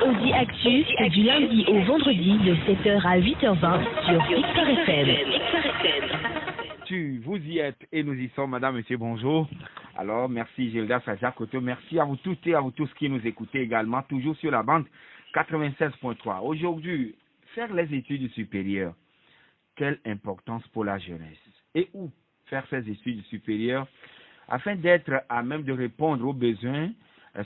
Audi Actu, c'est du lundi au vendredi de 7h à 8h20 sur XR FM. Vous y êtes et nous y sommes, madame, monsieur, bonjour. Alors, merci Gilda Sajakoto, merci à vous toutes et à vous tous qui nous écoutez également, toujours sur la bande 96.3. Aujourd'hui, faire les études supérieures, quelle importance pour la jeunesse? Et où faire ces études supérieures afin d'être à même de répondre aux besoins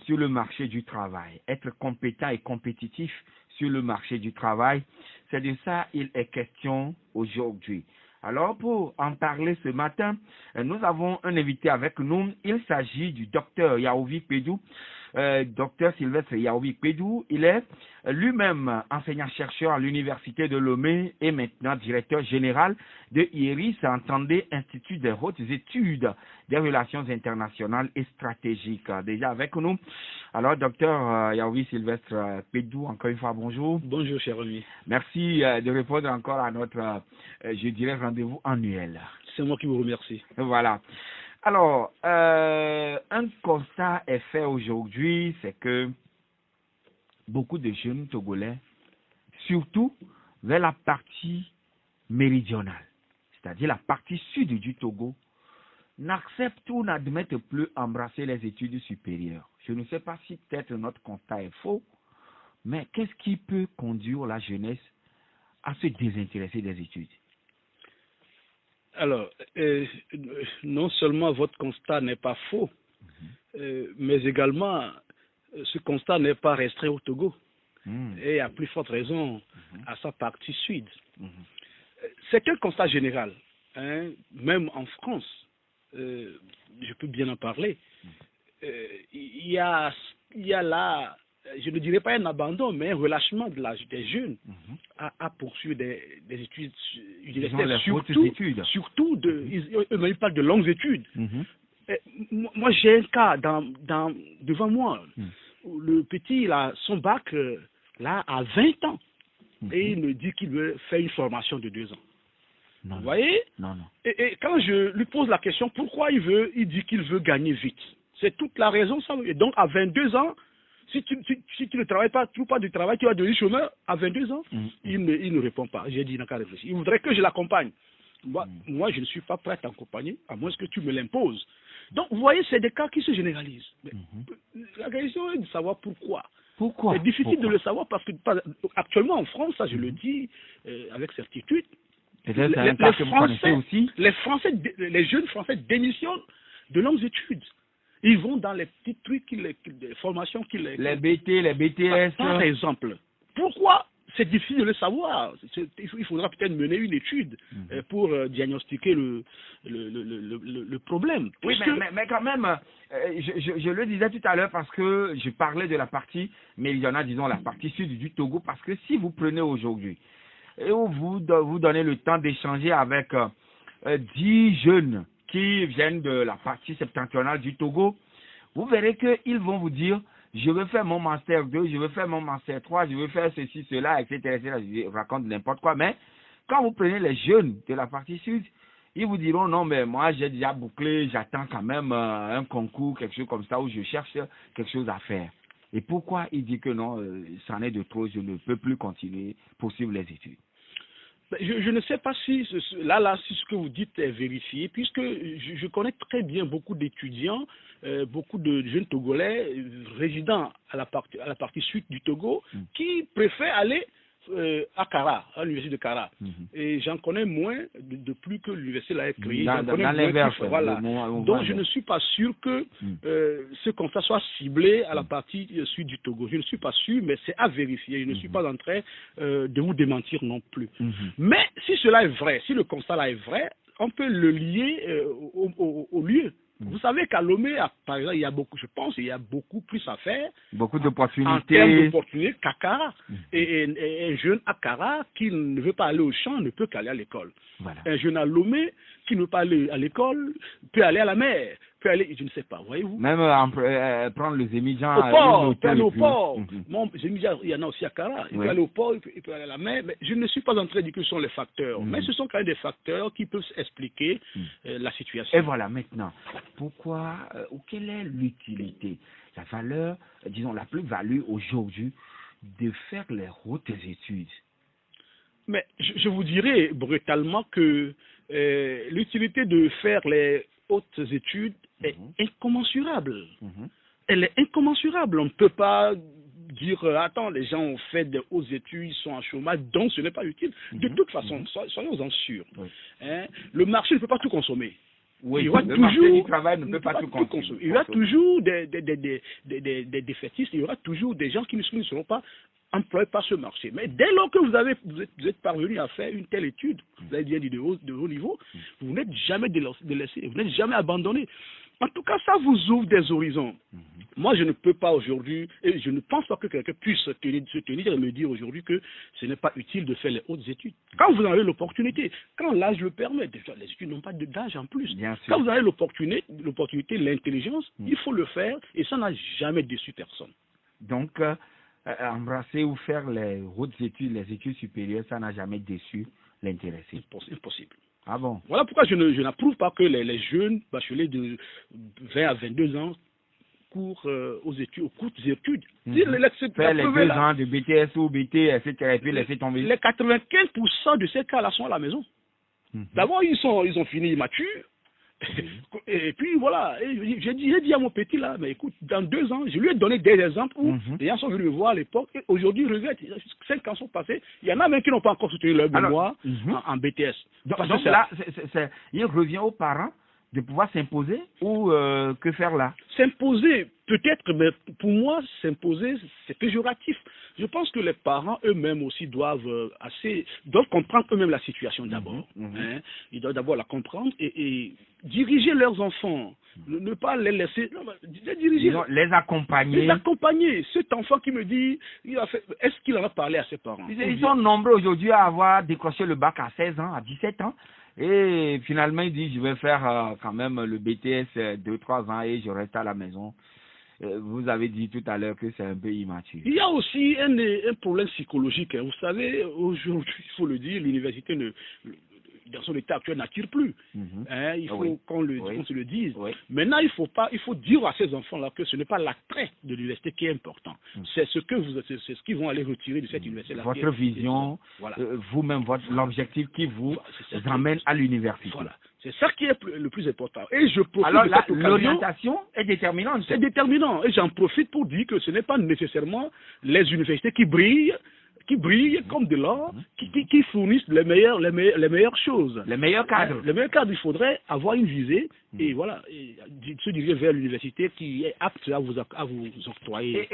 sur le marché du travail, être compétent et compétitif sur le marché du travail. C'est de ça il est question aujourd'hui. Alors, pour en parler ce matin, nous avons un invité avec nous. Il s'agit du docteur Yaovi Pedou, docteur Sylvestre Yaovi Pedou. Il est lui-même enseignant-chercheur à l'Université de Lomé et maintenant directeur général de IRIS, entendez, Institut des hautes études des relations internationales et stratégiques. Déjà avec nous. Alors, docteur Yaovi Sylvestre Pedou, encore une fois, bonjour. Bonjour, cher ami. Merci de répondre encore à notre, je dirais, rendez-vous annuel. C'est moi qui vous remercie. Voilà. Alors, un constat est fait aujourd'hui, c'est que beaucoup de jeunes Togolais, surtout vers la partie méridionale, c'est-à-dire la partie sud du Togo, n'acceptent ou n'admettent plus embrasser les études supérieures. Je ne sais pas si peut-être notre constat est faux, mais qu'est-ce qui peut conduire la jeunesse à se désintéresser des études? Alors, non seulement votre constat n'est pas faux, mais également ce constat n'est pas restreint au Togo, et à plus forte raison à sa partie sud. C'est un constat général, hein, même en France, je peux bien en parler. Il y a là, je ne dirais pas un abandon, mais un relâchement de l'âge des jeunes à poursuivre des études universitaires, surtout ils parlent de longues études. Moi, j'ai un cas devant moi. Le petit, il a son bac là à 20 ans et il me dit qu'il veut faire une formation de 2 ans. Vous voyez? Et quand je lui pose la question, pourquoi il dit qu'il veut gagner vite. C'est toute la raison. Ça. Et donc, à 22 ans, si tu ne travailles pas, tu trouves pas de travail, tu vas devenir chômeur à 22 ans. Il ne répond pas. J'ai dit, il n'a qu'à réfléchir. Il voudrait que je l'accompagne. Moi, je ne suis pas prêt à t'accompagner, à moins que tu me l'imposes. Donc, vous voyez, c'est des cas qui se généralisent. Mais la question est de savoir pourquoi. C'est difficile de le savoir parce que actuellement en France, ça je le dis avec certitude, les jeunes Français démissionnent de longues études. Ils vont dans les petits trucs, les formations les BT, les BTS. Par exemple. Pourquoi? C'est difficile de le savoir. Il faudra peut-être mener une étude pour diagnostiquer le problème. Oui, mais quand même, je le disais tout à l'heure parce que je parlais de la partie méridionale, disons la partie sud du Togo, parce que si vous prenez aujourd'hui et vous donnez le temps d'échanger avec 10 jeunes qui viennent de la partie septentrionale du Togo, vous verrez qu'ils vont vous dire je veux faire mon master 2, je veux faire mon master 3, je veux faire ceci, cela, etc. Je raconte n'importe quoi. Mais quand vous prenez les jeunes de la partie sud, ils vous diront non, mais moi j'ai déjà bouclé, j'attends quand même un concours, quelque chose comme ça, où je cherche quelque chose à faire. Et pourquoi il dit que non, c'en est de trop, je ne peux plus continuer, poursuivre les études? Je ne sais pas si si ce que vous dites est vérifié, puisque je connais très bien beaucoup d'étudiants, beaucoup de jeunes Togolais résidant à la partie sud du Togo, qui préfèrent aller à Kara, à l'université de Kara. Et j'en connais moins depuis que l'université l'a créée. Donc je ne suis pas sûr que ce constat soit ciblé à la partie sud du Togo. Je ne suis pas sûr, mais c'est à vérifier. Je ne suis pas en train de vous démentir non plus. Mais si cela est vrai, si le constat là est vrai, on peut le lier au lieu. Vous savez qu'à Lomé, par exemple, il y a beaucoup plus à faire. Beaucoup d'opportunités. En termes d'opportunités qu'à Kara. Et un jeune à Kara qui ne veut pas aller au champ ne peut qu'aller à l'école. Voilà. Un jeune à Lomé qui ne veut pas aller à l'école peut aller à la mer, peut aller, je ne sais pas, voyez-vous. Même prendre le Zémidjan au port, peut aller au port. Mon Zémidjan, il y en a aussi à Kara. Il peut aller au port, il peut aller à la mer. Mais je ne suis pas en train de dire que ce sont les facteurs. Mais ce sont quand même des facteurs qui peuvent expliquer la situation. Et voilà, maintenant, pourquoi ou quelle est l'utilité, la valeur, disons la plus-value aujourd'hui de faire les hautes études? Mais je vous dirais brutalement que l'utilité de faire les hautes études est incommensurable. Elle est incommensurable. On ne peut pas dire, attends, les gens ont fait des hautes études, ils sont en chômage, donc ce n'est pas utile. De toute façon, soyons-en sûrs. Hein, le marché ne peut pas tout consommer. Oui, il y aura le toujours, marché du travail ne peut pas tout consommer. Il y aura toujours des défaitistes, il y aura toujours des gens qui ne seront pas employés par ce marché. Mais dès lors que vous êtes parvenu à faire une telle étude, vous avez bien dit de haut niveau, vous n'êtes jamais délaissé, vous n'êtes jamais abandonné. En tout cas, ça vous ouvre des horizons. Moi, je ne peux pas aujourd'hui, et je ne pense pas que quelqu'un puisse se tenir et me dire aujourd'hui que ce n'est pas utile de faire les hautes études. Quand vous en avez l'opportunité, quand l'âge le permet, déjà, les études n'ont pas d'âge en plus. Quand vous avez l'opportunité, l'intelligence, il faut le faire, et ça n'a jamais déçu personne. Donc, embrasser ou faire les hautes études, les études supérieures, ça n'a jamais déçu l'intéressé. Impossible. Ah bon? Voilà pourquoi je n'approuve pas que les jeunes bacheliers de 20 à 22 ans courent aux courtes études. Faire les 2 ans de BTS ou BT, etc. et puis laisser tomber. Les 95% de ces cas-là sont à la maison. D'abord, ils ont fini immatures. Et puis voilà, j'ai dit à mon petit là, mais écoute, dans 2 ans, je lui ai donné des exemples où les gens sont venus me voir à l'époque, et aujourd'hui, ils regrettent, 5 ans sont passés, il y en a même qui n'ont pas encore soutenu leur mémoire en BTS. Donc là, il revient aux parents de pouvoir s'imposer ou que faire là? S'imposer, peut-être, mais pour moi, s'imposer, c'est péjoratif. Je pense que les parents eux-mêmes aussi doivent comprendre eux-mêmes la situation d'abord. Hein. Ils doivent d'abord la comprendre et diriger leurs enfants. Ne pas les laisser, diriger. Les accompagner. Les accompagner. Cet enfant qui me dit, est-ce qu'il en a parlé à ses parents? Ils sont nombreux aujourd'hui à avoir décroché le bac à 16 ans, à 17 ans. Et finalement, il dit, je vais faire quand même le BTS 2-3 ans et je reste à la maison. Vous avez dit tout à l'heure que c'est un peu immature. Il y a aussi un problème psychologique. Vous savez, aujourd'hui, il faut le dire, l'université dans son état actuel n'attire plus. Il faut qu'on se le dise. Maintenant, il faut dire à ces enfants-là que ce n'est pas l'attrait de l'université qui est important. C'est ce qu'ils vont aller retirer de cette université-là. Votre vision, vous-même, l'objectif qui vous amène à l'université. Voilà. C'est ça qui est le plus important. Et je profite alors de cette occasion. L'orientation est déterminante. C'est déterminant. Et j'en profite pour dire que ce n'est pas nécessairement les universités qui brillent comme de l'or, qui fournissent les meilleures choses. Les meilleurs cadres. Les meilleurs cadres, il faudrait avoir une visée et voilà, se diriger vers l'université qui est apte à vous octroyer.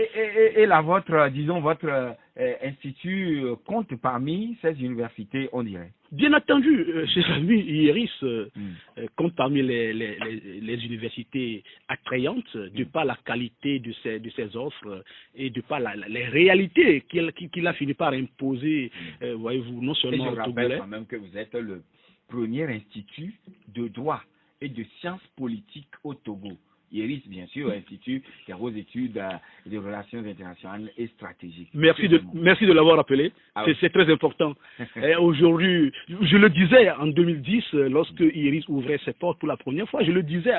Et votre institut compte parmi ces universités, on dirait? Bien entendu, cher ami, IERIS compte parmi les universités attrayantes de par la qualité de ses offres et de par les réalités qu'il a fini par imposer, voyez-vous, non seulement au Togolais. Je rappelle quand même que vous êtes le premier institut de droit et de sciences politiques au Togo. IERIS, bien sûr, Institut des hautes études des relations internationales et stratégiques. Merci de l'avoir rappelé. C'est très important. Aujourd'hui, je le disais en 2010, lorsque IERIS ouvrait ses portes pour la première fois, je le disais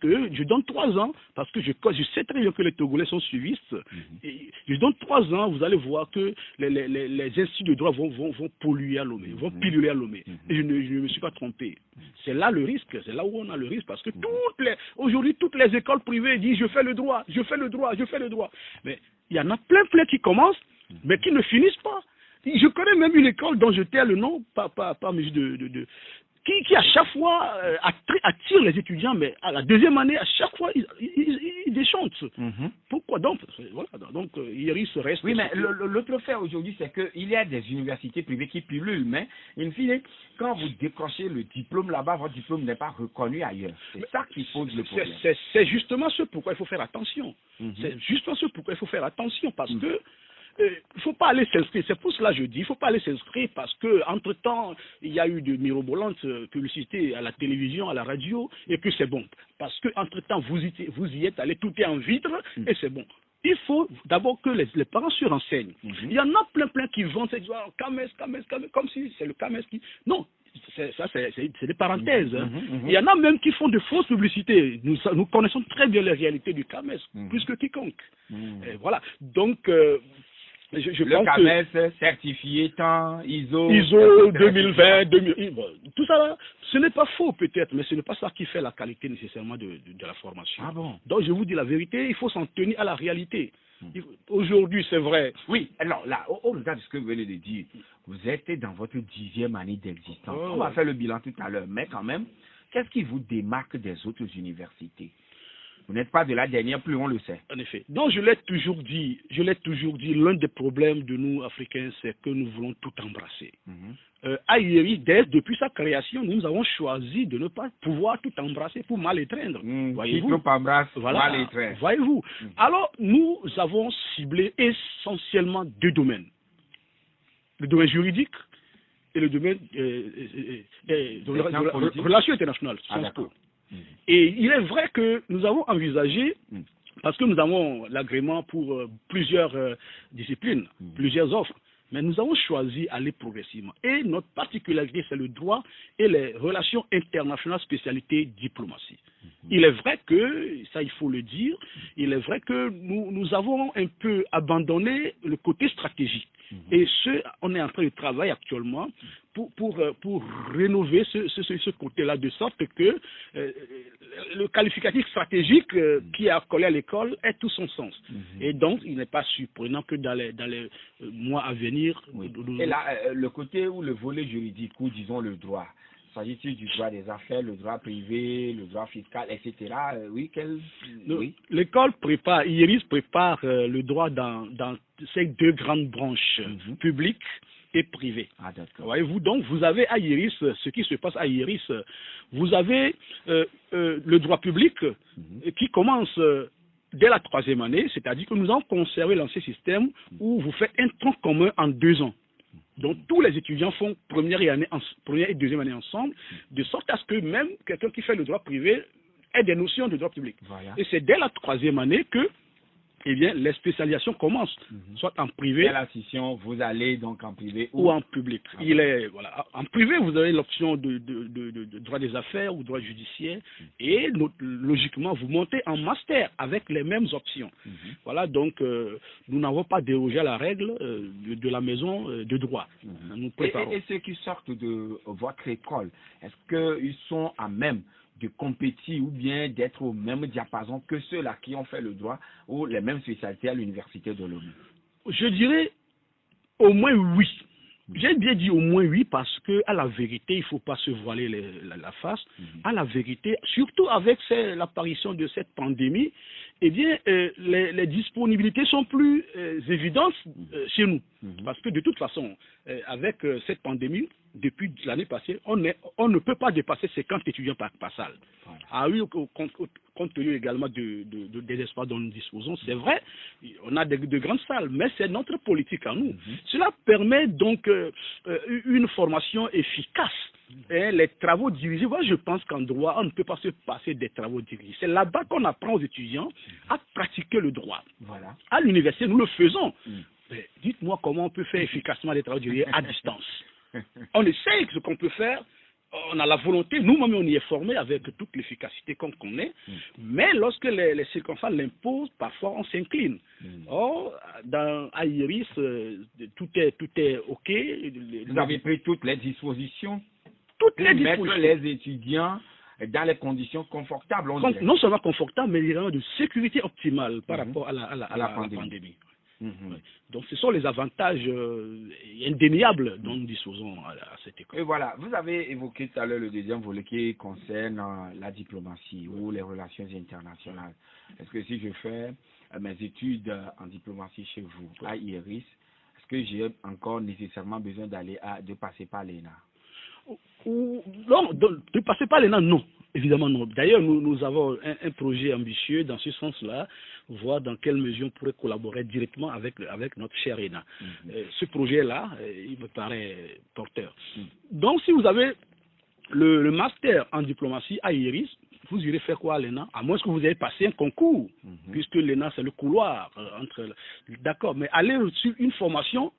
que je donne 3 ans, parce que je sais très bien que les Togolais sont suivistes. Et je donne 3 ans, vous allez voir que les instituts de droit vont polluer à Lomé, vont piluler à Lomé. Et je ne me suis pas trompé. C'est là le risque, c'est là où on a le risque, parce que aujourd'hui, toutes les écoles privées disent je fais le droit. Mais il y en a plein qui commencent, mais qui ne finissent pas. Je connais même une école dont je tais le nom, pas mesure qui à chaque fois attire les étudiants, mais à la deuxième année, à chaque fois, ils déchantent. Pourquoi donc? Voilà, donc IERIS reste... Oui, mais l'autre fait aujourd'hui, c'est qu'il y a des universités privées qui pullulent, mais in fine, quand vous décrochez le diplôme là-bas, votre diplôme n'est pas reconnu ailleurs. C'est ça qui pose le problème. C'est justement ce pourquoi il faut faire attention. C'est justement ce pourquoi il faut faire attention, parce que il ne faut pas aller s'inscrire, c'est pour cela que je dis, il ne faut pas aller s'inscrire parce qu'entre-temps, il y a eu de mirobolantes publicités à la télévision, à la radio, et que c'est bon. Parce qu'entre-temps, vous y êtes allé, tout est en vitre, et c'est bon. Il faut d'abord que les parents se renseignent. Il y en a plein qui vont se dire, Kames, comme si c'est le Kames qui... Non, c'est des parenthèses. Il y en a même qui font de fausses publicités. Nous connaissons très bien les réalités du CAMES, plus que quiconque. Voilà. Donc, le CAMES certifié tant, ISO 2020, tout ça là, ce n'est pas faux peut-être, mais ce n'est pas ça qui fait la qualité nécessairement de la formation. Ah bon? Donc je vous dis la vérité, il faut s'en tenir à la réalité. Aujourd'hui, c'est vrai. Oui, alors là, au regard de ce que vous venez de dire, vous êtes dans votre 10e année d'existence. On va faire le bilan tout à l'heure, mais quand même, qu'est-ce qui vous démarque des autres universités? Vous n'êtes pas de la dernière, plus on le sait. En effet. Donc, je l'ai toujours dit, l'un des problèmes de nous, Africains, c'est que nous voulons tout embrasser. À IERIS, depuis sa création, nous avons choisi de ne pas pouvoir tout embrasser pour mal étreindre. Voyez-vous? Qui trop embrasse, mal étreindre. Voyez-vous? Alors, nous avons ciblé essentiellement 2 domaines. Le domaine juridique et le domaine de relations internationales. Et il est vrai que nous avons envisagé, parce que nous avons l'agrément pour plusieurs disciplines, plusieurs offres, mais nous avons choisi d'aller progressivement. Et notre particularité, c'est le droit et les relations internationales spécialité diplomatie. Il est vrai que, ça il faut le dire, il est vrai que nous avons un peu abandonné le côté stratégique. Et on est en train de travailler actuellement pour rénover ce côté-là, de sorte que le qualificatif stratégique qui est accolé à l'école ait tout son sens. Et donc, il n'est pas surprenant que dans les mois à venir... Et là, le côté ou le volet juridique, ou disons le droit, s'agit-il du droit des affaires, le droit privé, le droit fiscal, etc. L'école prépare, IERIS prépare le droit dans ces 2 grandes branches, publiques et privées. Ah, d'accord. Voyez-vous, donc vous avez à IERIS, ce qui se passe à IERIS, vous avez le droit public qui commence dès la 3e année, c'est-à-dire que nous avons conservé l'ancien système où vous faites un tronc commun en 2 ans. Donc tous les étudiants font première et 2e année ensemble, de sorte à ce que même quelqu'un qui fait le droit privé ait des notions de droit public. Voilà. Et c'est dès la 3e année que les spécialisations commencent, soit en privé. Dès la scission, vous allez donc en privé ou en public. En privé, vous avez l'option de droit des affaires ou droit judiciaire, et logiquement, vous montez en master avec les mêmes options. Voilà, donc nous n'avons pas dérogé à la règle de la maison de droit. Nous préparons. Et ceux qui sortent de votre école, est-ce qu'ils sont à même de compétir ou bien d'être au même diapason que ceux-là qui ont fait le droit ou les mêmes spécialités à l'université de Lomé? Je dirais au moins oui. J'ai bien dit au moins oui parce que à la vérité, il ne faut pas se voiler la face. À la vérité, surtout avec l'apparition de cette pandémie, eh bien, les disponibilités sont plus évidentes chez nous. Parce que de toute façon, avec cette pandémie, depuis l'année passée, on ne peut pas dépasser 50 étudiants par salle. Voilà. Ah oui, compte tenu également des espaces dont nous disposons, c'est vrai, on a de grandes salles, mais c'est notre politique à nous. Cela permet donc une formation efficace. Et les travaux dirigés, moi je pense qu'en droit, on ne peut pas se passer des travaux dirigés. C'est là-bas qu'on apprend aux étudiants à pratiquer le droit. Voilà. À l'université, nous le faisons. Dites-moi comment on peut faire efficacement les travaux dirigés à distance. On essaye ce qu'on peut faire, on a la volonté, nous-mêmes on y est formés avec toute l'efficacité qu'on connaît, mais lorsque les circonstances l'imposent, parfois on s'incline. Or, à IERIS, tout est OK. Vous avez pris toutes les dispositions pour mettre les étudiants dans les conditions confortables. Non seulement confortables, mais également de sécurité optimale par rapport à la pandémie. Donc ce sont les avantages indéniables dont nous disposons à cette école. Et voilà, vous avez évoqué tout à l'heure le deuxième volet qui concerne la diplomatie ou les relations internationales. Est-ce que si je fais mes études en diplomatie chez vous, à IERIS, est-ce que j'ai encore nécessairement besoin de passer par l'ENA? Non, de passer par l'ENA, non. Évidemment non. D'ailleurs, nous avons un projet ambitieux dans ce sens-là, voir dans quelle mesure on pourrait collaborer directement avec notre cher ENA. Ce projet-là, il me paraît porteur. Donc, si vous avez le master en diplomatie à IERIS, vous irez faire quoi à l'ENA? À moins que vous ayez passé un concours, puisque l'ENA, c'est le couloir entre... D'accord, mais aller sur une formation,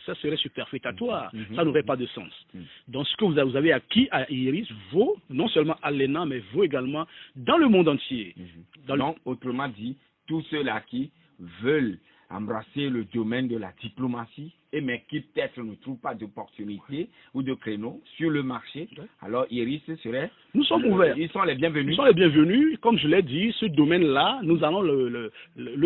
ça serait superfétatoire, ça n'aurait pas de sens. Donc ce que vous avez acquis à IERIS vaut non seulement à l'ENA, mais vaut également dans le monde entier. Donc, autrement dit, tous ceux-là qui veulent embrasser le domaine de la diplomatie et mais qui peut-être ne trouvent pas d'opportunité ou de créneau sur le marché, alors Iris serait... Nous sommes ouverts. Ils sont les bienvenus. Ils sont les bienvenus. Comme je l'ai dit, ce domaine-là, nous allons le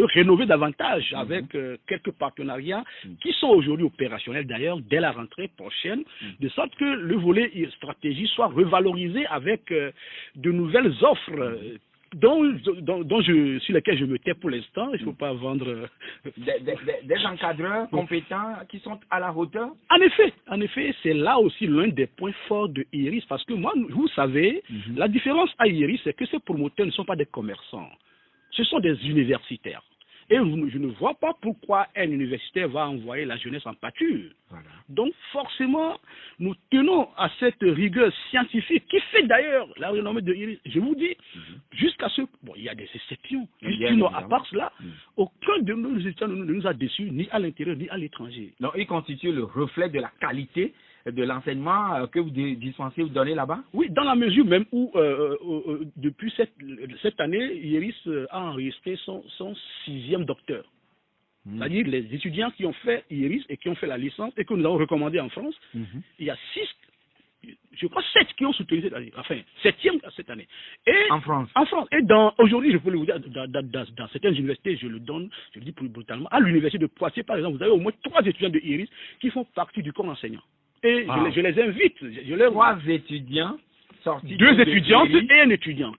rénover davantage avec quelques partenariats qui sont aujourd'hui opérationnels d'ailleurs dès la rentrée prochaine, de sorte que le volet stratégie soit revalorisé avec de nouvelles offres sur lesquels je me tais pour l'instant. Il ne faut pas vendre... Des encadreurs compétents qui sont à la hauteur. En effet, c'est là aussi l'un des points forts de Iris, parce que moi, vous savez, la différence à Iris, c'est que ces promoteurs ne sont pas des commerçants, ce sont des universitaires. Et je ne vois pas pourquoi un universitaire va envoyer la jeunesse en pâture. Voilà. Donc forcément, nous tenons à cette rigueur scientifique qui fait d'ailleurs la renommée de Iris. Je vous dis, jusqu'à ce... Bon, il y a des exceptions. Sinon, à part cela, aucun de nos étudiants ne nous a déçus, ni à l'intérieur, ni à l'étranger. Donc, il constitue le reflet de la qualité de l'enseignement que vous dispensez, vous donnez là-bas? Oui, dans la mesure même où, depuis cette année, Iris a enregistré son 6e docteur. C'est-à-dire les étudiants qui ont fait Iris et qui ont fait la licence et que nous avons recommandé en France, il y a 7 qui ont soutenu cette année, enfin 7e cette année. Et en France. Et aujourd'hui, je peux le vous dire, dans certaines universités, je le dis plus brutalement, à l'université de Poitiers par exemple, vous avez au moins 3 étudiants de Iris qui font partie du corps enseignant. Et je les invite. 3 étudiants sortis. 2 étudiantes et un étudiant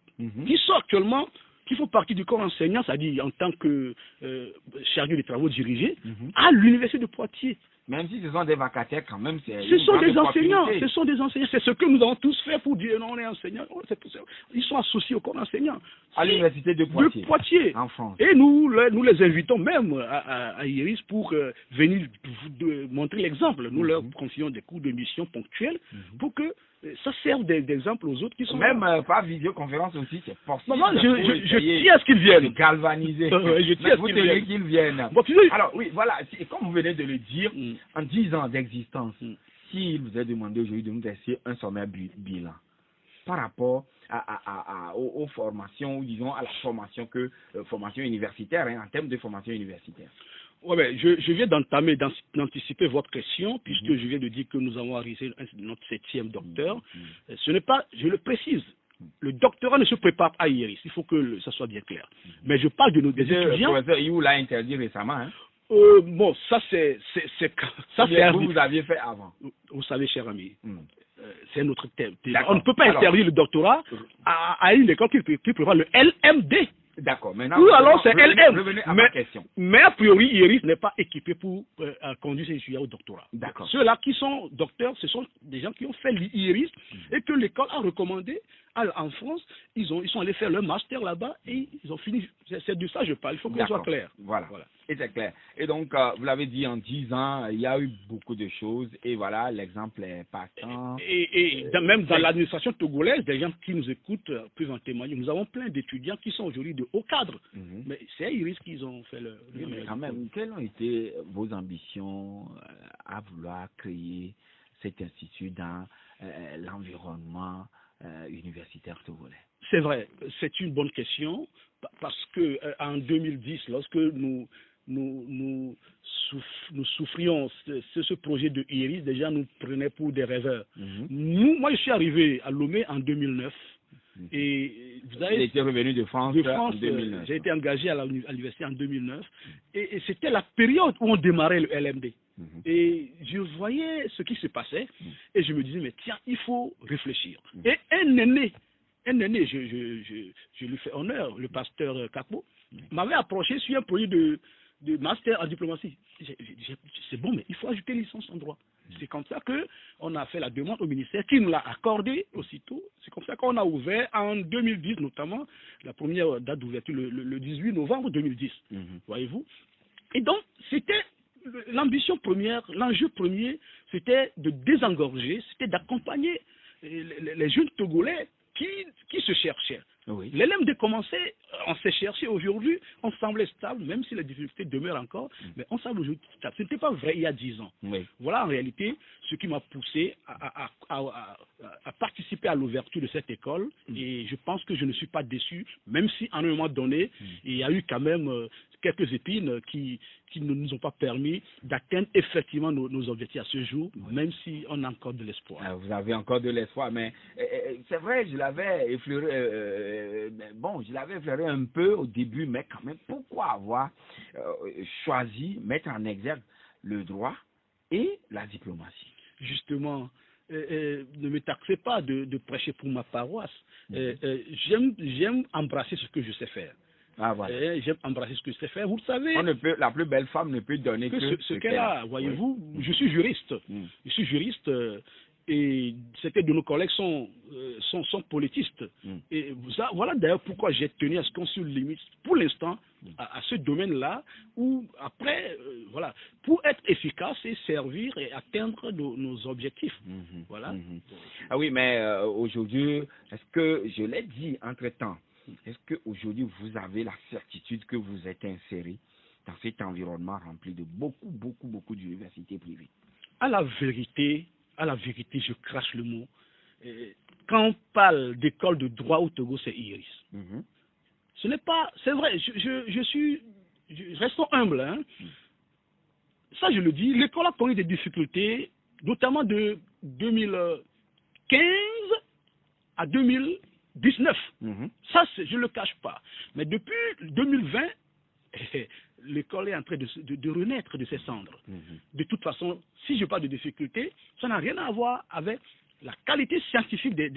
qui sont actuellement, qui font partie du corps enseignant, c'est-à-dire en tant que chargé des travaux dirigés, à l'université de Poitiers. Même si ce sont des vacataires quand même, ce sont des enseignants. C'est ce que nous avons tous fait pour dire non, on est enseignants. Ils sont associés au corps enseignant. À l'université de Poitiers. De Poitiers. En France. Et nous les invitons même à Iris pour venir montrer l'exemple. Nous leur confions des cours de mission ponctuels pour que ça serve d'exemple aux autres qui sont même par vidéoconférence aussi, c'est possible. Non, je tiens à ce qu'ils viennent. Galvaniser. Je tiens à ce qu'ils viennent. Bon, alors oui, voilà, comme vous venez de le dire, en 10 ans d'existence, s'il vous est demandé aujourd'hui de nous dresser un sommaire bilan par rapport aux formations, ou disons à la formation universitaire, en termes de formation universitaire. Ouais, ben, je viens d'anticiper votre question, puisque je viens de dire que nous avons arrivé notre 7e docteur. Ce n'est pas, je le précise, le doctorat ne se prépare pas à Iris, il faut que ça soit bien clair. Mais je parle de nos étudiants. Le professeur Iou l'a interdit récemment. Hein? Bon, ça c'est vous aviez fait avant. Vous savez, cher ami, c'est un autre thème. On ne peut pas interdire le doctorat à une école qui prépare le LMD. D'accord. Maintenant, ou alors c'est LM. Revenez à ma question. Mais a priori, Iris n'est pas équipé pour conduire ses étudiants au doctorat. D'accord. Ceux-là qui sont docteurs, ce sont des gens qui ont fait l'Iris et que l'école a recommandé en France. Ils sont allés faire leur master là-bas et ils ont fini. C'est de ça que je parle. Il faut que ce soit clair. Voilà. Et c'est clair. Et donc, vous l'avez dit, en 10 ans, il y a eu beaucoup de choses. Et voilà, l'exemple est partant. Et même dans l'administration togolaise, des gens qui nous écoutent peuvent en témoigner. Nous avons plein d'étudiants qui sont aujourd'hui de haut cadre. Mais c'est à Iris qu'ils ont fait le... Mais quand même, quelles ont été vos ambitions à vouloir créer cet institut dans l'environnement universitaire togolais? C'est vrai, c'est une bonne question, parce que en 2010, lorsque nous souffrions ce projet de Iris, déjà nous prenait pour des rêveurs. Moi, je suis arrivé à Lomé en 2009. Et vous avez été revenu de France en 2009. J'ai été engagé à l'université en 2009. Et c'était la période où on démarrait le LMD. Et je voyais ce qui se passait. Et je me disais, mais tiens, il faut réfléchir. Et un aîné, je lui fais honneur, le pasteur Capo, m'avait approché sur un projet de master en diplomatie. C'est bon, mais il faut ajouter licence en droit. C'est comme ça qu'on a fait la demande au ministère qui nous l'a accordé aussitôt. C'est comme ça qu'on a ouvert en 2010 notamment, la première date d'ouverture le 18 novembre 2010. Voyez-vous. Et donc, c'était l'ambition première, l'enjeu premier, c'était de désengorger, c'était d'accompagner les jeunes Togolais qui se cherchaient. LMD commençait on s'est cherché. Aujourd'hui, on semblait stable, même si les difficultés demeurent encore, mais on semble aujourd'hui stable. Ce n'était pas vrai il y a 10 ans. Oui. Voilà en réalité ce qui m'a poussé à participer à l'ouverture de cette école. Et je pense que je ne suis pas déçu, même si à un moment donné, il y a eu quand même quelques épines qui ne nous ont pas permis d'atteindre effectivement nos objectifs à ce jour, même si on a encore de l'espoir. Vous avez encore de l'espoir, mais c'est vrai, je l'avais effleuré, je l'avais effleuré un peu au début, mais quand même, pourquoi avoir choisi, mettre en exergue le droit et la diplomatie? Justement, ne me taxez pas de prêcher pour ma paroisse. J'aime embrasser ce que je sais faire. Ah, voilà. J'aime embrasser ce que je sais faire. Vous le savez. La plus belle femme ne peut donner que ce qu'elle a. Voyez-vous, je suis juriste. Je suis juriste et certains de nos collègues sont politistes. Et voilà d'ailleurs pourquoi j'ai tenu à ce qu'on se limite pour l'instant à ce domaine-là, où après, voilà, pour être efficace et servir et atteindre nos objectifs. Voilà. Ah oui, mais aujourd'hui, est-ce que, je l'ai dit entre-temps, est-ce qu'aujourd'hui vous avez la certitude que vous êtes inséré dans cet environnement rempli de beaucoup d'universités privées? À la vérité, je crache le mot. Quand on parle d'école de droit au Togo, c'est Iris. Ce n'est pas, c'est vrai, restons humbles, hein. Ça je le dis, l'école a connu des difficultés, notamment de 2015 à 2019. Ça, je ne le cache pas. Mais depuis 2020, l'école est en train de renaître de ses cendres. De toute façon, si je parle de difficultés, ça n'a rien à voir avec la qualité scientifique de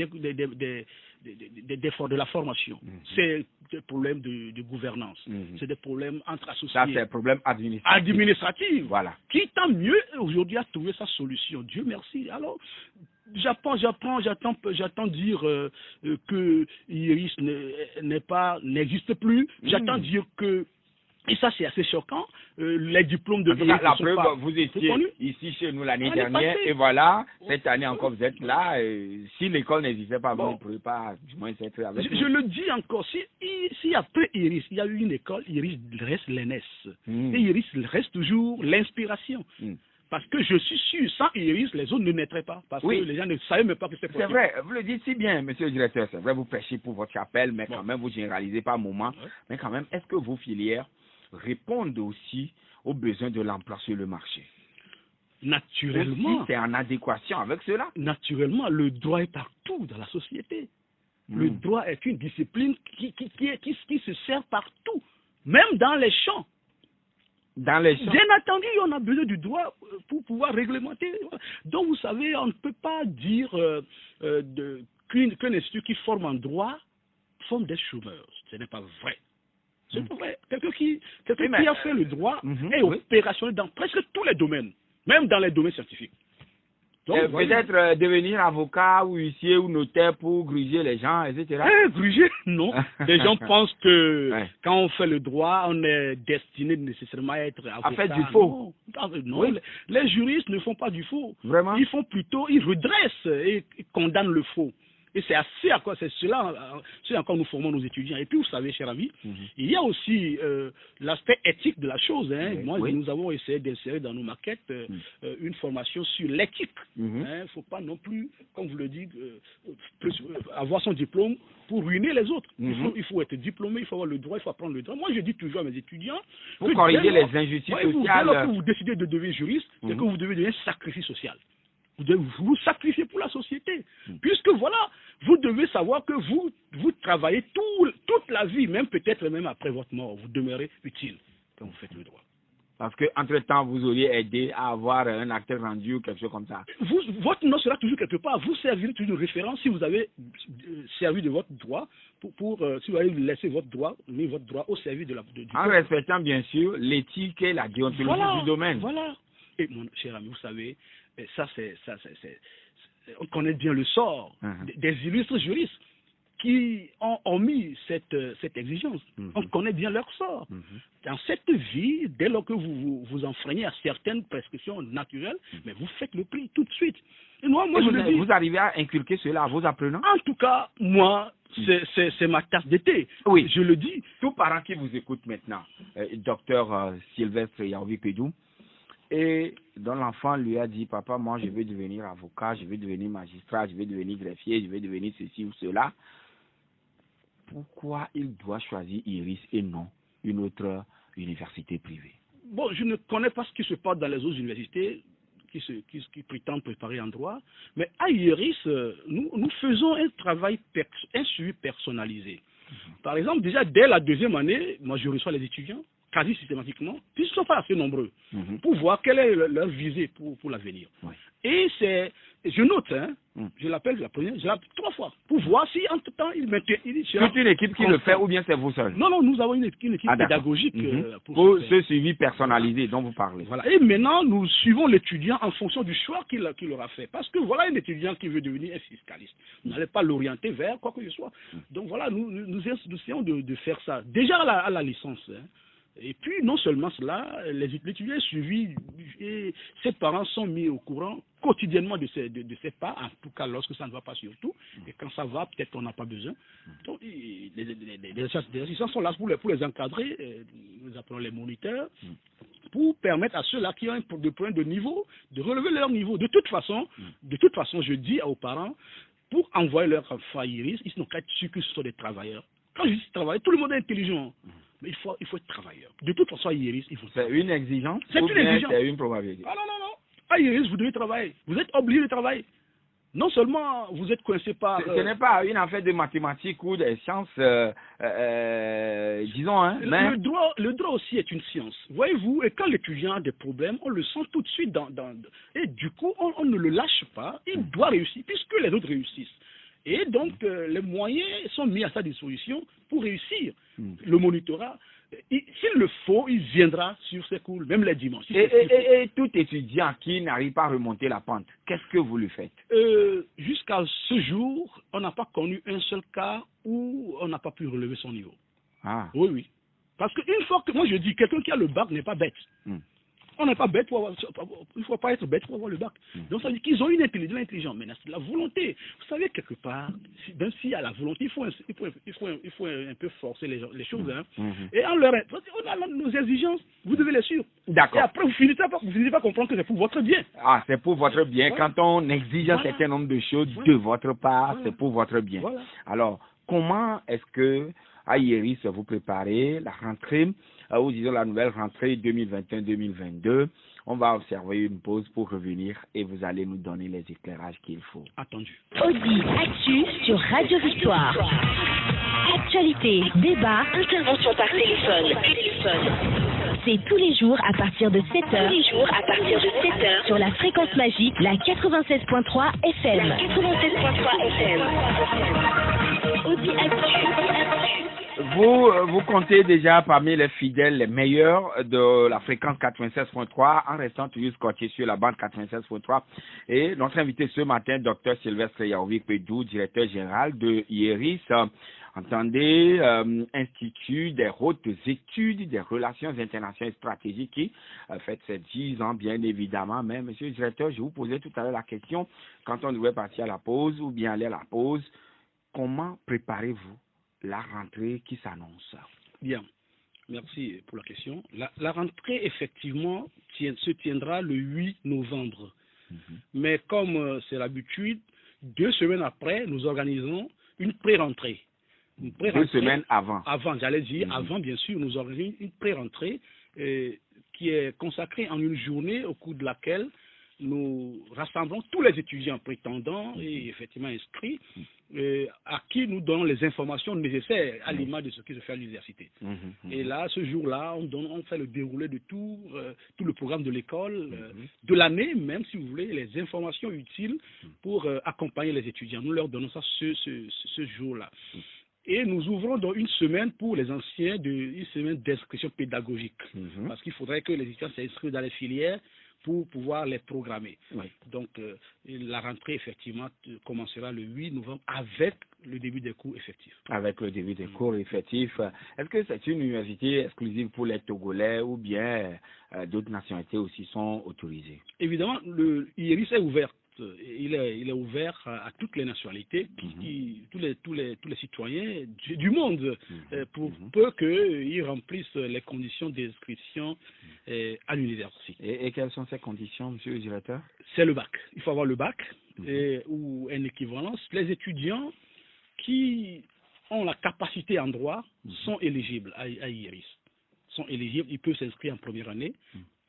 la formation. C'est des problèmes de gouvernance. C'est des problèmes entre associés. Ça, c'est un problème administratif. Voilà. Qui, tant mieux, aujourd'hui, a trouvé sa solution. Dieu merci. Alors, j'attends dire que Iris n'existe plus. J'attends dire que, et ça c'est assez choquant, les diplômes de Iris la preuve, vous étiez ici chez nous l'année dernière, et voilà, cette année encore vous êtes là. Si l'école n'existait pas, vous ne pourrez pas du moins être avec nous. Je le dis encore, si après Iris, il y a eu une école, Iris reste l'ENS. Et Iris reste toujours l'inspiration. Parce que je suis sûr, sans Iris, les autres ne naîtraient pas. Parce que les gens ne savaient même pas que c'est possible. C'est vrai, vous le dites si bien, monsieur le directeur. C'est vrai, vous prêchez pour votre chapelle, mais quand même, vous généralisez pas un moment. Mais quand même, est-ce que vos filières répondent aussi aux besoins de l'emploi sur le marché? Naturellement. C'est en adéquation avec cela? Naturellement, le droit est partout dans la société. Le droit est une discipline qui se sert partout, même dans les champs. Bien entendu, on a besoin du droit pour pouvoir réglementer. Donc, vous savez, on ne peut pas dire qu'un institut qui forme en droit forme des chômeurs. Ce n'est pas vrai. C'est pas vrai. Quelqu'un qui a fait le droit est opérationnel dans presque tous les domaines, même dans les domaines scientifiques. Peut-être devenir avocat ou huissier ou notaire pour gruger les gens, etc. Gruger, non. Les gens pensent que quand on fait le droit, on est destiné nécessairement à être avocat. À faire du faux. Non. Les juristes ne font pas du faux. Vraiment? Ils redressent et condamnent le faux. Et c'est cela encore nous formons nos étudiants. Et puis, vous savez, cher ami, il y a aussi l'aspect éthique de la chose. Nous avons essayé d'insérer dans nos maquettes une formation sur l'éthique. Il ne faut pas non plus, comme vous le dites, avoir son diplôme pour ruiner les autres. Il faut être diplômé, il faut avoir le droit, il faut apprendre le droit. Moi, je dis toujours à mes étudiants... Pour corriger les injustices sociales... Alors que vous décidez de devenir juriste, c'est que vous devez devenir sacrifice social. Vous devez vous sacrifier pour la société. Puisque voilà, vous devez savoir que vous travaillez toute la vie, peut-être même après votre mort, vous demeurez utile quand vous faites le droit. Parce qu'entre-temps, vous auriez aidé à avoir un acte rendu ou quelque chose comme ça. Votre nom sera toujours quelque part. Vous servirez toujours de référence si vous avez servi de votre droit, si vous avez laissé votre droit au service du en respectant bien sûr l'éthique et la déontologie du domaine. Voilà. Et mon cher ami, vous savez, on connaît bien le sort des illustres juristes qui ont mis cette exigence. On connaît bien leur sort. Dans cette vie, dès lors que vous enfreignez à certaines prescriptions naturelles, mais vous faites le prix tout de suite. Et moi, vous arrivez à inculquer cela à vos apprenants? En tout cas, moi, c'est ma tasse d'été. Oui. Je le dis. Tout parent qui vous écoute maintenant, docteur Sylvestre Yaoundé-Pédou, et dont l'enfant lui a dit, papa, moi je veux devenir avocat, je veux devenir magistrat, je veux devenir greffier, je veux devenir ceci ou cela. Pourquoi il doit choisir Iris et non une autre université privée? Bon, je ne connais pas ce qui se passe dans les autres universités qui prétendent préparer en droit, mais à Iris, nous faisons un suivi personnalisé. Par exemple, déjà dès la deuxième année, moi je reçois les étudiants quasi systématiquement, puisqu'ils ne sont pas assez nombreux, pour voir quelle est leur visée pour l'avenir. Ouais. Et je note, je l'appelle la première, je l'appelle 3 fois, pour voir si entre-temps il sera... C'est une équipe qui le fait ou bien c'est vous seul? Non, nous avons une équipe pédagogique pour ce suivi personnalisé dont vous parlez. Voilà. Et maintenant, nous suivons l'étudiant en fonction du choix qu'il aura fait. Parce que voilà un étudiant qui veut devenir un fiscaliste. Vous n'allez pas l'orienter vers quoi que ce soit. Donc voilà, nous essayons de faire ça. Déjà à la licence, Et puis, non seulement cela, l'étudiant est suivi et ses parents sont mis au courant quotidiennement de ses pas, en tout cas lorsque ça ne va pas surtout. Et quand ça va, peut-être qu'on n'a pas besoin. Donc, les assistants sont là pour les encadrer. Nous appelons les moniteurs pour permettre à ceux-là qui ont un problème de niveau de relever leur niveau. De toute façon, je dis aux parents, pour envoyer leur enfant à Iris, ils n'ont qu'à être sûrs que ce sont des travailleurs. Quand je dis travailleurs, tout le monde est intelligent. Mais il faut être travailleur. De toute façon, à Iris, il faut travailler. C'est une exigence? C'est une exigence. C'est une probabilité. Ah non. À Iris, vous devez travailler. Vous êtes obligé de travailler. Non seulement vous êtes coincé par... Ce n'est pas une affaire de mathématiques ou des sciences, disons. Hein, mais... le droit aussi est une science. Voyez-vous, et quand l'étudiant a des problèmes, on le sent tout de suite et du coup, on ne le lâche pas. Il doit réussir, puisque les autres réussissent. Et donc, les moyens sont mis à sa disposition pour réussir. Le monitorat, s'il le faut, il viendra sur ses cours, même les dimanches. Et tout étudiant qui n'arrive pas à remonter la pente, qu'est-ce que vous lui faites? Jusqu'à ce jour, on n'a pas connu un seul cas où on n'a pas pu relever son niveau. Ah. Oui. Parce qu'une fois que, moi je dis, quelqu'un qui a le bac n'est pas bête. On n'est pas bête il ne faut pas être bête pour avoir le bac. Donc ça veut dire qu'ils ont une intelligence. Maintenant, c'est la volonté. Vous savez, quelque part, même s'il y a la volonté, il faut un peu forcer les choses. Et on a nos exigences, vous devez les suivre. D'accord. Et après, vous finissez pas comprendre que c'est pour votre bien. Ah, c'est pour votre bien. Voilà. Quand on exige un certain nombre de choses de votre part, c'est pour votre bien. Voilà. Alors, comment est-ce que à Iris vous préparez la rentrée, ou disons la nouvelle rentrée 2021-2022? On va observer une pause pour revenir et vous allez nous donner les éclairages qu'il faut. Attendu. Audi Actu sur Radio Victoire. Actualité, débat, intervention par téléphone. C'est tous les jours à partir de 7h. Sur la fréquence magique, la 96.3 FM. Audi Actu. Vous comptez déjà parmi les fidèles, les meilleurs de la fréquence 96.3 en restant toujours scotché sur la bande 96.3. Et notre invité ce matin, Dr Sylvestre Yaoundé-Pédou, directeur général de IERIS. Entendez, Institut des hautes études des relations internationales et stratégiques qui fait ses 10 ans, bien évidemment. Mais, monsieur le directeur, je vous posais tout à l'heure la question, quand on devait partir à la pause ou bien aller à la pause, comment préparez-vous la rentrée qui s'annonce? Bien, merci pour la question. La rentrée, effectivement, se tiendra le 8 novembre. Mais comme c'est l'habitude, 2 semaines après, nous organisons une pré-rentrée. 2 semaines avant. Avant, j'allais dire, avant, bien sûr, nous organisons une pré-rentrée qui est consacrée en une journée au cours de laquelle nous rassemblons tous les étudiants prétendants et effectivement inscrits à qui nous donnons les informations nécessaires à l'image de ce qui se fait à l'université. Et là, ce jour-là, on fait le déroulé de tout le programme de l'école, de l'année, même si vous voulez, les informations utiles pour accompagner les étudiants. Nous leur donnons ça ce jour-là. Et nous ouvrons donc une semaine pour les anciens, une semaine d'inscription pédagogique. Parce qu'il faudrait que les étudiants s'inscrivent dans les filières pour pouvoir les programmer. Donc, la rentrée, effectivement, commencera le 8 novembre avec le début des cours effectifs. Avec le début des cours effectifs. Est-ce que c'est une université exclusive pour les Togolais ou bien d'autres nationalités aussi sont autorisées? Évidemment, l'IERIS est ouvert il est ouvert à toutes les nationalités, tous les citoyens du monde, pour peu qu'ils remplissent les conditions d'inscription à l'université. Et quelles sont ces conditions, monsieur le directeur? C'est le bac. Il faut avoir le bac ou une équivalence. Les étudiants qui ont la capacité en droit sont éligibles à IRIS. Sont éligibles, ils peuvent s'inscrire en première année,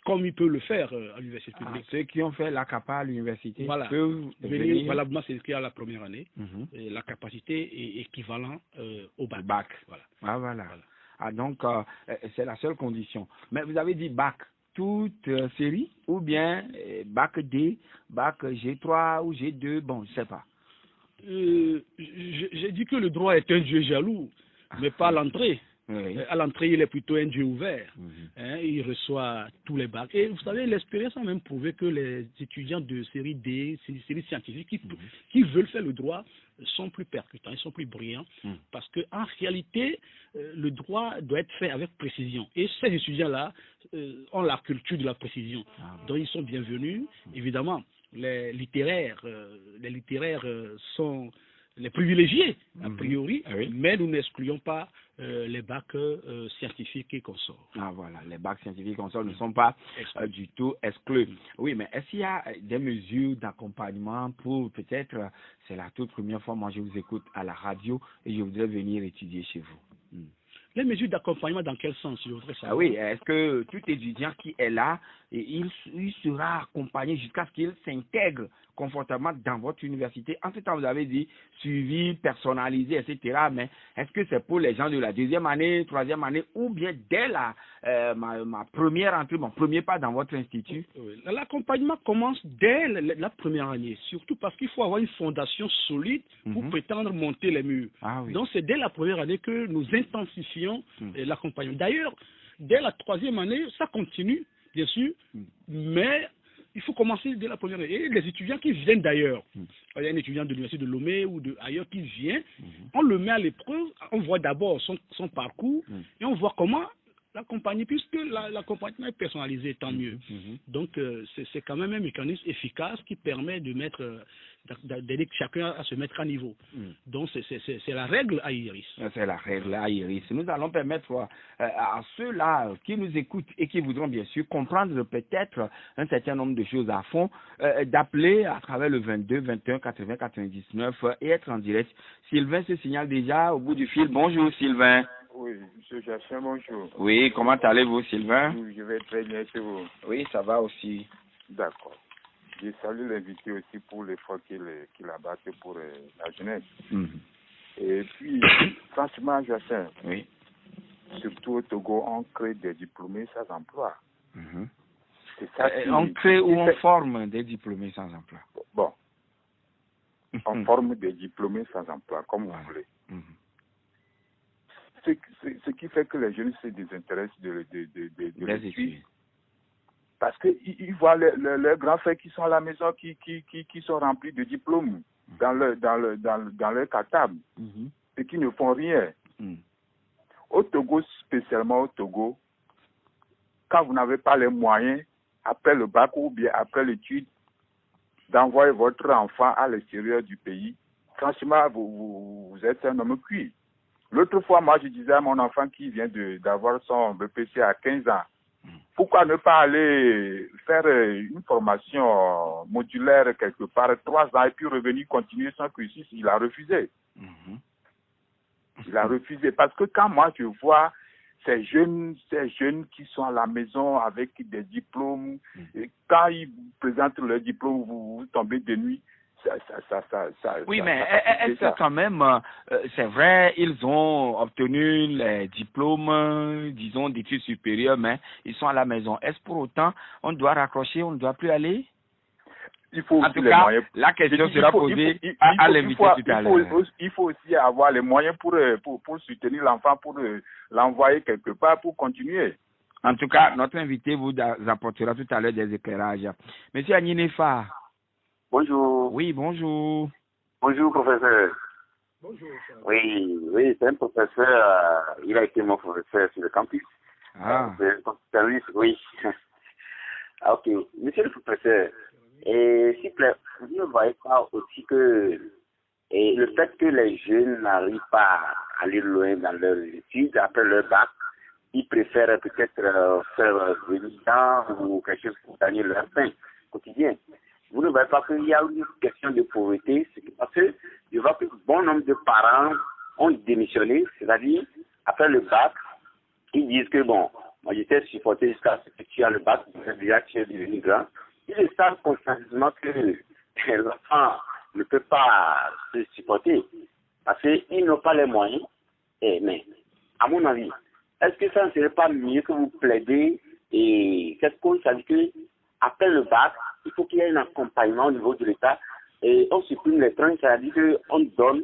comme ils peuvent le faire à l'université publique. Ceux qui ont fait la CAPA à l'université peuvent venir valablement s'inscrire à la première année. Et la capacité est équivalente au bac. Donc, c'est la seule condition. Mais vous avez dit bac, toute série, ou bien bac D, bac G3 ou G2, bon, je ne sais pas. J'ai dit que le droit est un Dieu jaloux, mais pas à l'entrée. À l'entrée, il est plutôt un Dieu ouvert. Il reçoit tous les bacs. Et vous savez, l'expérience a même prouvé que les étudiants de série D, série scientifique, qui veulent faire le droit, sont plus percutants, ils sont plus brillants, parce qu'en réalité, le droit doit être fait avec précision. Et ces étudiants-là ont la culture de la précision. Donc, ils sont bienvenus. Évidemment, les littéraires sont les privilégiés, a priori, mais nous n'excluons pas les bacs scientifiques et consorts. Voilà, les bacs scientifiques et consorts ne sont pas du tout exclus. Oui, mais est-ce qu'il y a des mesures d'accompagnement pour, peut-être, c'est la toute première fois, moi je vous écoute à la radio et je voudrais venir étudier chez vous. Les mesures d'accompagnement, dans quel sens, je voudrais savoir? Oui, est-ce que tout étudiant qui est là, il sera accompagné jusqu'à ce qu'il s'intègre confortablement dans votre université? En ce temps, vous avez dit suivi, personnalisé, etc. Mais est-ce que c'est pour les gens de la deuxième année, troisième année, ou bien dès ma première entrée, mon premier pas dans votre institut? L'accompagnement commence dès la première année, surtout parce qu'il faut avoir une fondation solide pour prétendre monter les murs. Donc c'est dès la première année que nous intensifions l'accompagnement. D'ailleurs, dès la troisième année, ça continue, bien sûr, mais il faut commencer dès la première année. Et les étudiants qui viennent d'ailleurs, il y a un étudiant de l'université de Lomé ou ailleurs qui vient, on le met à l'épreuve, on voit d'abord son parcours et on voit comment l'accompagner, puisque l'accompagnement est personnalisé, tant mieux. Donc, c'est quand même un mécanisme efficace qui permet d'aider chacun à se mettre à niveau. Donc, c'est la règle à IRIS. C'est la règle à IRIS. Nous allons permettre à ceux-là qui nous écoutent et qui voudront bien sûr comprendre peut-être un certain nombre de choses à fond, d'appeler à travers le 22 21 80 99 et être en direct. Sylvain se signale déjà au bout du fil. Bonjour Sylvain. Oui, M. Jachin, bonjour. Oui, comment allez-vous, Sylvain? Oui, je vais très bien chez vous. Oui, ça va aussi. D'accord. Je salue l'invité aussi pour l'effort qu'il abatte pour la jeunesse. Et puis, franchement, Jachin, surtout au Togo, on crée des diplômés sans emploi. C'est ça on crée ou on forme des diplômés sans emploi? Bon. On forme des diplômés sans emploi, comme vous voulez. Ce qui fait que les jeunes se désintéressent de l'étude. Parce qu'ils voient leurs grands frères qui sont à la maison, qui sont remplis de diplômes dans leur cartable, et qui ne font rien. Au Togo, spécialement au Togo, quand vous n'avez pas les moyens, après le bac ou bien après l'étude, d'envoyer votre enfant à l'extérieur du pays, franchement, vous êtes un homme cuit. L'autre fois, moi, je disais à mon enfant qui vient d'avoir son BPC à 15 ans, pourquoi ne pas aller faire une formation modulaire quelque part, 3 ans, et puis revenir continuer son cursus? Il a refusé. Il a refusé parce que quand moi, je vois ces jeunes qui sont à la maison avec des diplômes, et quand ils présentent leur diplôme, vous tombez de nuit. Oui, mais est-ce que quand même, c'est vrai, ils ont obtenu les diplômes, disons, d'études supérieures, mais ils sont à la maison. Est-ce pour autant, on doit raccrocher, on ne doit plus aller? Il faut en tout cas, la question sera posée à l'invité tout à l'heure. Il faut aussi avoir les moyens pour soutenir l'enfant, pour l'envoyer quelque part, pour continuer. En tout cas, notre invité vous apportera tout à l'heure des éclairages. Monsieur Agninefa. Bonjour. Oui, bonjour. Bonjour, professeur. Bonjour. Oui, c'est un professeur, il a été mon professeur sur le campus. Ah. C'est un oui. Ok. Monsieur le professeur, Et s'il vous plaît, vous ne voyez pas aussi que le fait que les jeunes n'arrivent pas à aller loin dans leurs études après leur bac, ils préfèrent peut-être faire résident ou quelque chose pour gagner leur pain quotidien. Vous ne voyez pas qu'il y a une question de pauvreté, c'est parce que je vois que bon nombre de parents ont démissionné, c'est-à-dire après le bac, ils disent que bon, moi j'étais supporté jusqu'à ce que tu as le bac, déjà tu es devenu grand. Ils savent consciemment que l'enfant ne peut pas se supporter parce qu'ils n'ont pas les moyens. Mais, à mon avis, est-ce que ça ne serait pas mieux que vous plaidez et qu'est-ce qu'on dit que après le bac, il faut qu'il y ait un accompagnement au niveau de l'État et on supprime les trains, c'est-à-dire qu'on donne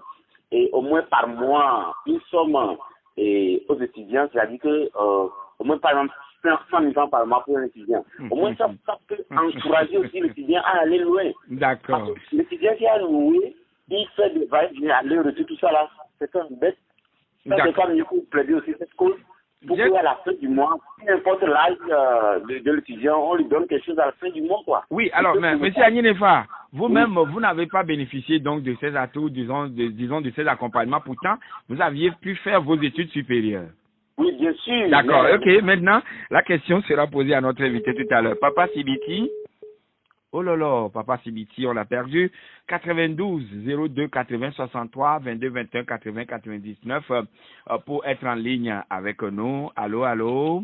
au moins par mois une somme aux étudiants, c'est-à-dire que au moins par exemple 100 000 francs par mois pour un étudiant. Au moins ça peut encourager aussi l'étudiant à aller loin. D'accord. L'étudiant qui a loué, il fait des va-et-vient, aller-retour, tout ça là, c'est un bête. Ça c'est pas mieux pour plaider aussi cette cause. Pour qu'à la fin du mois, peu importe l'âge de l'étudiant, on lui donne quelque chose à la fin du mois, quoi. Oui, alors, mais, M. Agninefa, vous-même, vous n'avez pas bénéficié donc de ces atouts, disons de ces accompagnements. Pourtant, vous aviez pu faire vos études supérieures. Oui, bien sûr. D'accord, ok. Maintenant, la question sera posée à notre invité tout à l'heure. Papa Sibiti. Oh là là, Papa Sibiti, on l'a perdu. 92 02 80 63 22 21 80 99 pour être en ligne avec nous. Allô, allô.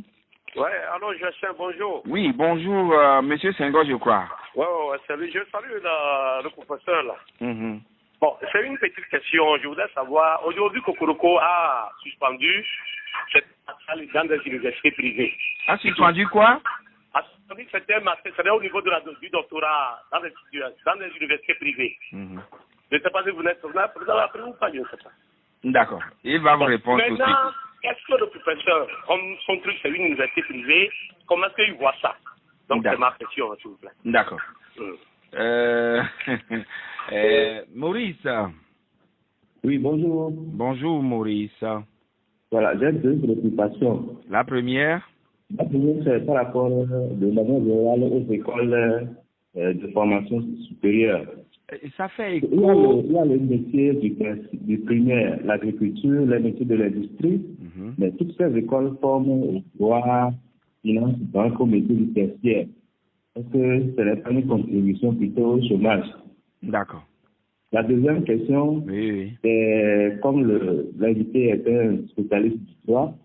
Ouais, allô, Joachim, bonjour. Oui, bonjour, Monsieur Senghor, je crois. Ouais, salut, je salue le professeur là. Mm-hmm. Bon, c'est une petite question. Je voudrais savoir, aujourd'hui, Kokoroko a suspendu cette salle dans des universités privées. A suspendu quoi? C'était au niveau du doctorat dans les universités privées. Mm-hmm. Je ne sais pas si vous avez appris ou pas, je ne sais pas. D'accord. Il va vous répondre tout de suite. Maintenant, est-ce que le professeur, comme son truc c'est une université privée, comment est-ce qu'il voit ça? Donc c'est ma question, s'il vous plaît. D'accord. Maurice. Oui, bonjour. Bonjour, Maurice. Voilà, j'ai deux préoccupations. La première? La première, c'est par rapport de manière générale aux écoles de formation supérieure. Ça fait écho. Il y a le métier du primaire, l'agriculture, les métiers de l'industrie, mais toutes ces écoles forment au droit, finance, banque, au métier du tertiaire. Est-ce que ce n'est pas une contribution plutôt au chômage? D'accord. La deuxième question, c'est comme l'invité est un spécialiste du droit,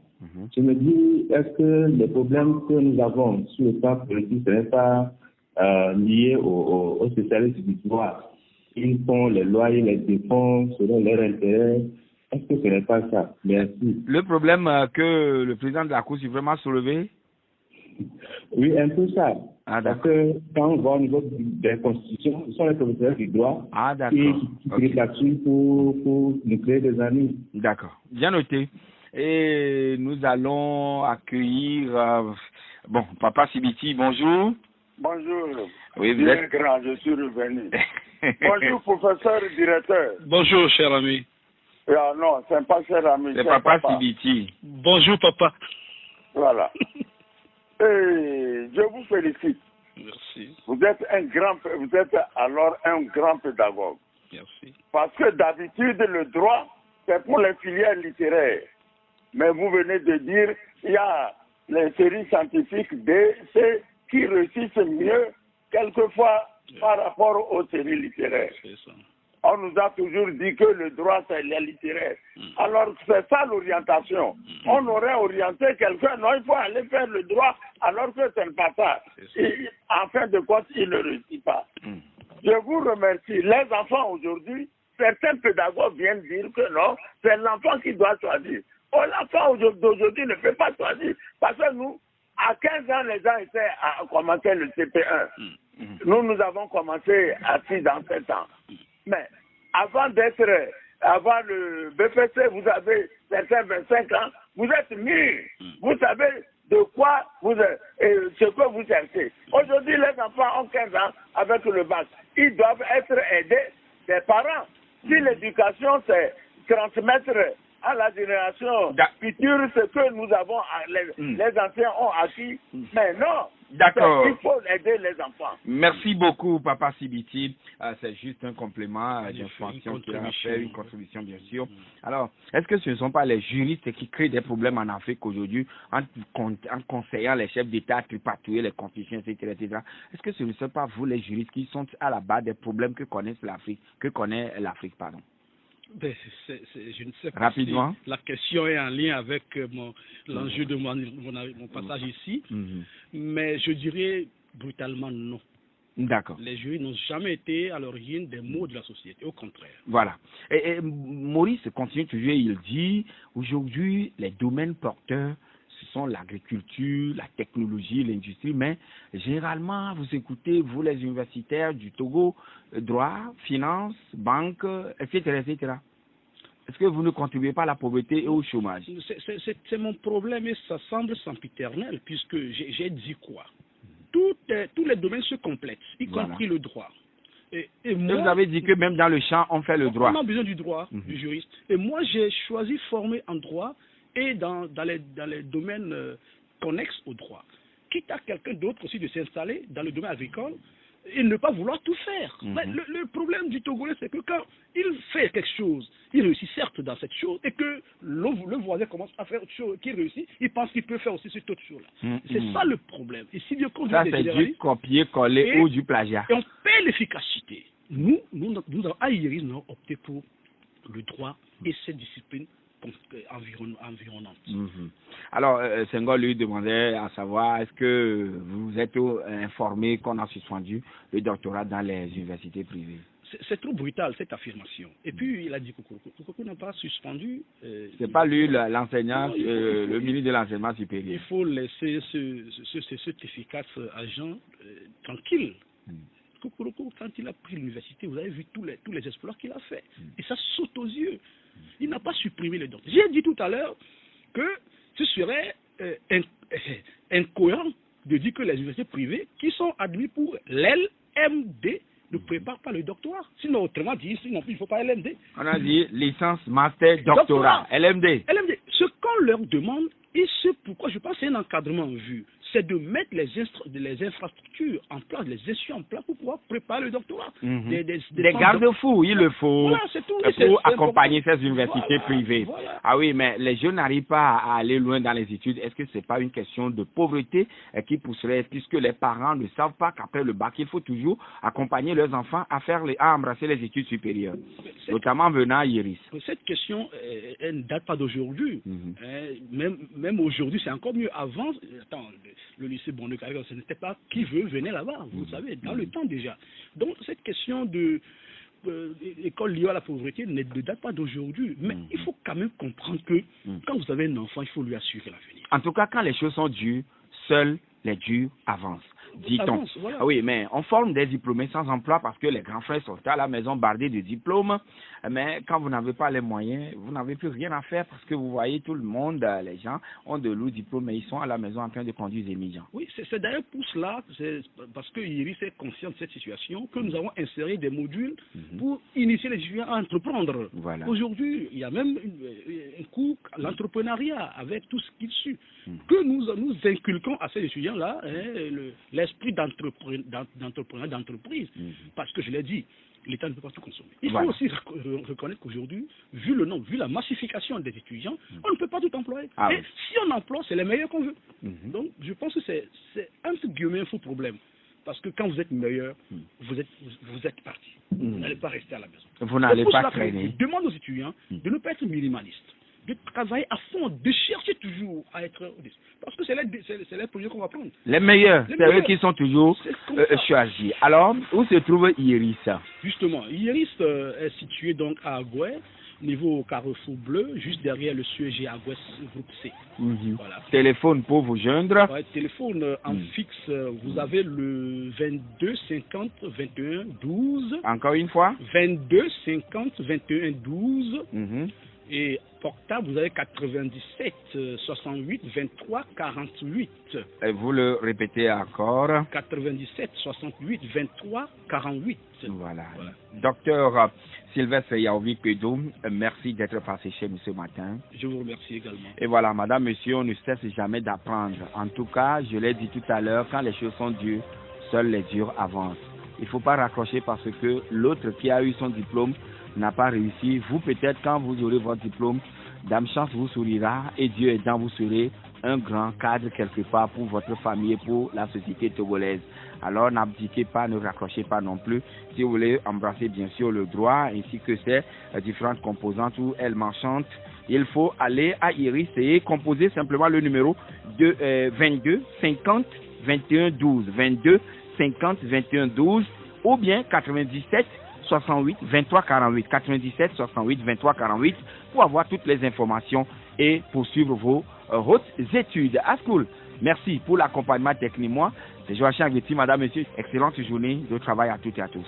je me dis, est-ce que les problèmes que nous avons sur le plan politique ne seraient pas liés aux spécialistes du droit? Ils font les lois, ils les défendent selon leur intérêt. Est-ce que ce n'est pas ça? Merci. Le problème que le président de la Cour suprême a soulevé? Oui, un peu ça. Parce que quand on va au niveau des constitutions, ce sont les professeurs du droit qui créent là-dessus pour nous créer des amis. D'accord. Bien noté. Et nous allons accueillir Papa Sibiti, bonjour. Bonjour. Oui, vous êtes grand, je suis revenu. Bonjour, professeur et directeur. Bonjour, cher ami. Ah, non, c'est pas cher ami. C'est papa Sibiti. Bonjour, papa. Voilà. Et je vous félicite. Merci. Vous êtes alors un grand pédagogue. Merci. Parce que d'habitude, le droit, c'est pour les filières littéraires. Mais vous venez de dire, il y a les séries scientifiques B, C, qui réussissent mieux, quelquefois, par rapport aux séries littéraires. C'est ça. On nous a toujours dit que le droit, c'est les littéraires. Alors, c'est ça l'orientation. On aurait orienté quelqu'un, non, il faut aller faire le droit, alors que ce n'est pas ça. Et, en fin de compte, il ne réussit pas. Je vous remercie. Les enfants aujourd'hui, certains pédagogues viennent dire que non, c'est l'enfant qui doit choisir. Oh, l'enfant d'aujourd'hui ne peut pas choisir. Parce que nous, à 15 ans, les gens étaient à commencer le CP1. Nous avons commencé à 6 ans, 7 ans. Mais avant le BPC, vous avez certains 25 ans, vous êtes mûrs. Vous savez de quoi ce que vous cherchez. Aujourd'hui, les enfants ont 15 ans avec le bac. Ils doivent être aidés des parents. Si l'éducation, c'est transmettre à la génération future ce que nous avons, les anciens ont acquis. Mais non. D'accord. Il faut aider les enfants. Merci beaucoup, Papa Sibiti. C'est juste un complément d'information qu'il a fait, une contribution, bien sûr. Alors, est-ce que ce ne sont pas les juristes qui créent des problèmes en Afrique aujourd'hui en conseillant les chefs d'État à tripatouiller les constitutions, etc., etc. Est-ce que ce ne sont pas vous, les juristes, qui sont à la base des problèmes que connaît l'Afrique, pardon? Je ne sais pas. Rapidement. Si la question est en lien avec l'enjeu de mon passage ici, mais je dirais brutalement non. D'accord. Les juristes n'ont jamais été à l'origine des maux de la société, au contraire. Voilà. Et Maurice continue toujours, il dit, aujourd'hui, les domaines porteurs, ce sont l'agriculture, la technologie, l'industrie, mais généralement, vous écoutez, vous les universitaires du Togo, droit, finance, banque, etc., etc. Est-ce que vous ne contribuez pas à la pauvreté et au chômage? C'est mon problème et ça semble sempiternel, puisque j'ai dit quoi? Tous les domaines se complètent, y compris le droit. Et moi, vous avez dit que même dans le champ, on fait le droit. On a besoin du droit, du juriste. Et moi, j'ai choisi former en droit et dans les domaines connexes au droit. Quitte à quelqu'un d'autre aussi de s'installer dans le domaine agricole et ne pas vouloir tout faire. Mais le problème du Togolais, c'est que quand il fait quelque chose, il réussit certes dans cette chose, et que le voisin commence à faire autre chose, qu'il réussit, il pense qu'il peut faire aussi cette autre chose-là. C'est ça le problème. Et si bien qu'on ça, c'est du copier-coller ou du plagiat. Et on paie l'efficacité. Nous à IRIS, nous avons opté pour le droit et cette discipline environnante. Alors, Senghor lui demandait à savoir, est-ce que vous êtes informé qu'on a suspendu le doctorat dans les universités privées? C'est trop brutal, cette affirmation. Et puis, il a dit Koukoukou n'a pas suspendu. C'est pas lui, l'enseignant, le ministre de l'enseignement supérieur. Il faut laisser cet efficace agent tranquille. Koukoukou, quand il a pris l'université, vous avez vu tous les exploits qu'il a fait. Et ça saute aux yeux. Il n'a pas supprimé les dons. J'ai dit tout à l'heure que ce serait incohérent de dire que les universités privées qui sont admises pour l'LMD ne préparent pas le doctorat. Sinon, autrement dit, il ne faut pas LMD. On a dit licence, master, doctorat. LMD. Ce qu'on leur demande, et ce pourquoi je pense que c'est un encadrement en vue, c'est de mettre les infrastructures en place, les institutions en place pour pouvoir préparer le doctorat. Des garde-fous, il le faut, voilà, tout, pour accompagner ces universités privées. Voilà. Ah oui, mais les jeunes n'arrivent pas à aller loin dans les études. Est-ce que ce n'est pas une question de pauvreté qui pousserait, puisque les parents ne savent pas qu'après le bac, il faut toujours accompagner leurs enfants à embrasser les études supérieures, notamment venant à IRIS. Cette question, elle ne date pas d'aujourd'hui. Même aujourd'hui, c'est encore mieux. Avant, le lycée Bonnecarré, ce n'était pas qui veut venir là-bas, vous savez, dans le temps déjà. Donc cette question de l'école liée à la pauvreté ne date pas d'aujourd'hui, mais il faut quand même comprendre que quand vous avez un enfant, il faut lui assurer l'avenir. En tout cas, quand les choses sont dures, seuls les durs avancent. Dit-on. Voilà. Ah oui, mais on forme des diplômés sans emploi parce que les grands frères sont à la maison bardés de diplômes. Mais quand vous n'avez pas les moyens, vous n'avez plus rien à faire parce que vous voyez tout le monde, les gens ont de lourds diplômes mais ils sont à la maison en train de conduire des migrants. Oui, c'est d'ailleurs pour cela, parce que IRIS est conscient de cette situation, que nous avons inséré des modules pour initier les étudiants à entreprendre. Voilà. Aujourd'hui, il y a même un cours à l'entrepreneuriat avec tout ce qu'il suit, que nous inculquons à ces étudiants-là l'esprit d'entrepreneur, d'entreprise. Parce que je l'ai dit, l'État ne peut pas tout consommer. Il faut aussi reconnaître qu'aujourd'hui, vu le nombre, vu la massification des étudiants, on ne peut pas tout employer. Et si on emploie, c'est les meilleurs qu'on veut. Donc, je pense que c'est entre guillemets un faux problème. Parce que quand vous êtes meilleur, vous êtes parti. Vous n'allez pas rester à la maison. Vous n'allez pas traîner. Je demande aux étudiants de ne pas être minimalistes, de travailler à fond, de chercher toujours à être... Parce que c'est les projets qu'on va prendre. Les meilleurs, c'est eux qui sont toujours choisis. Alors, où se trouve IRIS? Justement, IRIS est situé donc à Agoué, niveau Carrefour Bleu, juste derrière le CEG Agoué groupe C. Voilà. Téléphone pour vous joindre? Téléphone en fixe, vous avez le 22 50 21 12. Encore une fois? 22 50 21 12. Et portable, vous avez 97 68 23 48. Et vous le répétez encore. 97 68 23 48. Voilà. Docteur Sylvestre Yaovi Pedou, merci d'être passé chez nous ce matin. Je vous remercie également. Et voilà, madame, monsieur, on ne cesse jamais d'apprendre. En tout cas, je l'ai dit tout à l'heure, quand les choses sont dures, seuls les durs avancent. Il ne faut pas raccrocher parce que l'autre qui a eu son diplôme n'a pas réussi. Vous, peut-être, quand vous aurez votre diplôme, Dame Chance vous sourira et Dieu aidant, vous serez un grand cadre quelque part pour votre famille et pour la société togolaise. Alors, n'abdiquez pas, ne raccrochez pas non plus. Si vous voulez embrasser, bien sûr, le droit ainsi que ses différentes composantes où elles m'enchantent, il faut aller à Iris et composer simplement le numéro de 22 50 21 12. 22 50 21 12 ou bien 97 68 23 48. 97 68 23 48 pour avoir toutes les informations et poursuivre vos hautes études à school. Merci pour l'accompagnement technique. Moi, c'est Joachim Agbetti, madame, monsieur. Excellente journée de travail à toutes et à tous.